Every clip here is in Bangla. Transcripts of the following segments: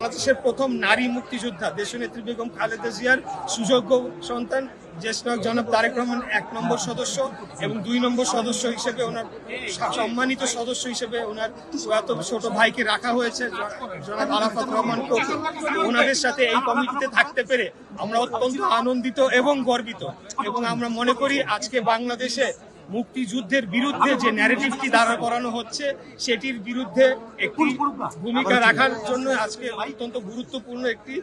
বাংলাদেশের প্রথম নারী মুক্তিযোদ্ধা দেশনেত্রী বেগম খালেদা জিয়ার সুযোগ্য সন্তান জ্যেষ্ঠ জনাব তারেক রহমান 1 নম্বর সদস্য এবং 2 নম্বর সদস্য হিসেবে ওনার সম্মানিত সদস্য হিসেবে ওনার এত ছোট ভাইকে রাখা হয়েছে জনাব আরাফাত রহমানকে। ওনাদের সাথে এই কমিটিতে থাকতে পেরে আমরা অত্যন্ত আনন্দিত এবং গর্বিত, এবং আমরা মনে করি আজকে বাংলাদেশে মুক্তিযুদ্ধের বিরুদ্ধে যে ন্যারেটিভটি দাঁড়া করানো হচ্ছে সেটির বিরুদ্ধে একটি ভূমিকা রাখার জন্য আজকে অত্যন্ত গুরুত্বপূর্ণ একটি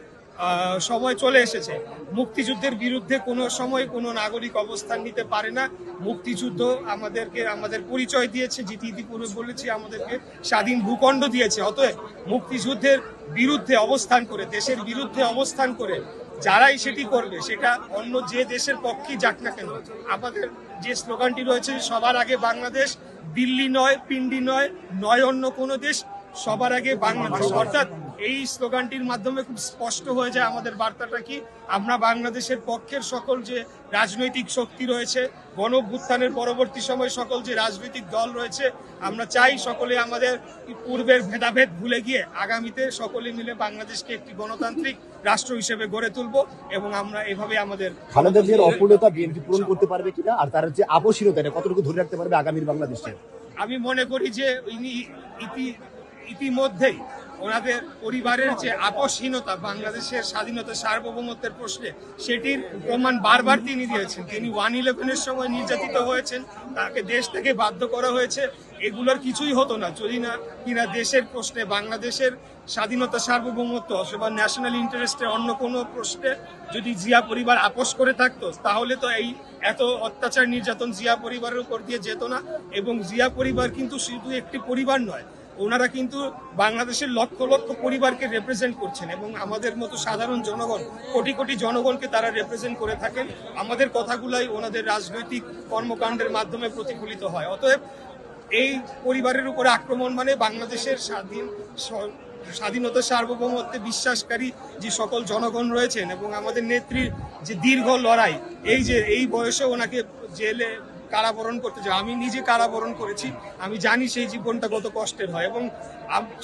সময় চলে এসেছে। মুক্তিযুদ্ধের বিরুদ্ধে কোনো সময় কোনো নাগরিক অবস্থান নিতে পারে না। মুক্তিযুদ্ধ আমাদের পরিচয় দিয়েছে, যেটি ইতিপূর্বে বলেছি আমাদেরকে স্বাধীন ভূখণ্ড দিয়েছে। অতএব মুক্তিযুদ্ধের বিরুদ্ধে অবস্থান করে, দেশের বিরুদ্ধে অবস্থান করে যারাই সেটি করবে, সেটা অন্য যে দেশের পক্ষেই যাক না কেন, আমাদের যে স্লোগানটি রয়েছে সবার আগে বাংলাদেশ, দিল্লি নয়, পিন্ডি নয়, নয় অন্য কোনো দেশ, সবার আগে বাংলাদেশ। অর্থাৎ এই স্লোগানটির মাধ্যমে খুব স্পষ্ট হয়ে যায় আমাদের বার্তাটা কি। আমরা বাংলাদেশের পক্ষের সকল যে রাজনৈতিক শক্তি রয়েছে, গণ অভ্যুত্থানের পরবর্তী সময় সকল যে রাজনৈতিক দল রয়েছে, আমরা চাই সকলে আমাদের পূর্বের ভেদাভেদ ভুলে গিয়ে আগামীতে সকলে মিলে বাংলাদেশকে একটি গণতান্ত্রিক রাষ্ট্র হিসেবে গড়ে তুলব, এবং আমরা এভাবে আমাদের খালেদা জিয়ার অপূর্ণতা বিএনপি পূরণ করতে পারবে কিনা, আর তার যে আপসীনতা কতটুকু ধরে রাখতে পারবে আগামীর বাংলাদেশে। আমি মনে করি যে ইতিমধ্যেই ওনাদের পরিবারের যে আপসহীনতা বাংলাদেশের স্বাধীনতা সার্বভৌমত্বের প্রশ্নে, সেটির প্রমাণ বারবার তিনি দিয়েছেন। তিনি 1/11-এর সময় নির্যাতিত হয়েছেন, তাকে দেশ থেকে বাধ্য করা হয়েছে। এগুলোর কিছুই হতো না যদি না কিনা দেশের প্রশ্নে, বাংলাদেশের স্বাধীনতা সার্বভৌমত্ব অথবা ন্যাশনাল ইন্টারেস্টের অন্য কোনো প্রশ্নে যদি জিয়া পরিবার আপোষ করে থাকতো, তাহলে তো এই এত অত্যাচার নির্যাতন জিয়া পরিবারের উপর দিয়ে যেত না। এবং জিয়া পরিবার কিন্তু শুধু একটি পরিবার নয়, ওনারা কিন্তু বাংলাদেশের লক্ষ লক্ষ পরিবারকে রিপ্রেজেন্ট করছেন, এবং আমাদের মতো সাধারণ জনগণ, কোটি কোটি জনগণকে তারা রিপ্রেজেন্ট করে থাকেন। আমাদের কথাগুলাই ওনাদের রাজনৈতিক কর্মকাণ্ডের মাধ্যমে প্রতিফলিত হয়। অতএব এই পরিবারের উপরে আক্রমণ মানে বাংলাদেশের স্বাধীনতা সার্বভৌমত্বে বিশ্বাসকারী যে সকল জনগণ রয়েছেন এবং আমাদের নেত্রীর যে দীর্ঘ লড়াই, এই বয়সে ওনাকে জেলে কারাবরণ করতে যায়। আমি নিজে কারাবরণ করেছি, আমি জানি সেই জীবনটা কত কষ্টের হয়, এবং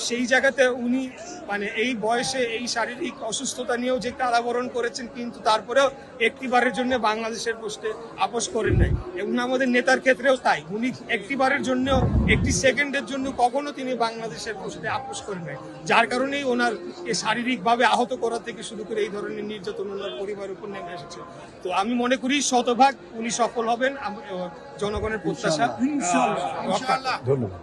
সেই জায়গাতে উনি মানে এই বয়সে এই শারীরিক অসুস্থতা নিয়েও যে কারাবরণ করেছেন, কিন্তু তারপরেও একটিবারের জন্য বাংলাদেশের প্রশ্নে আপোষ করেন নাই। এবং আমাদের নেতার ক্ষেত্রেও তাই, উনি একটিবারের জন্য, একটি সেকেন্ডের জন্য কখনো তিনি বাংলাদেশের প্রশ্নে আপোষ করেন নাই, যার কারণেই ওনার শারীরিকভাবে আহত করা থেকে শুরু করে এই ধরনের নির্যাতন ওনার পরিবারের উপর নেমে এসেছে। তো আমি মনে করি শতভাগ উনি সফল হবেন, জনগণের প্রত্যাশা। ধন্যবাদ।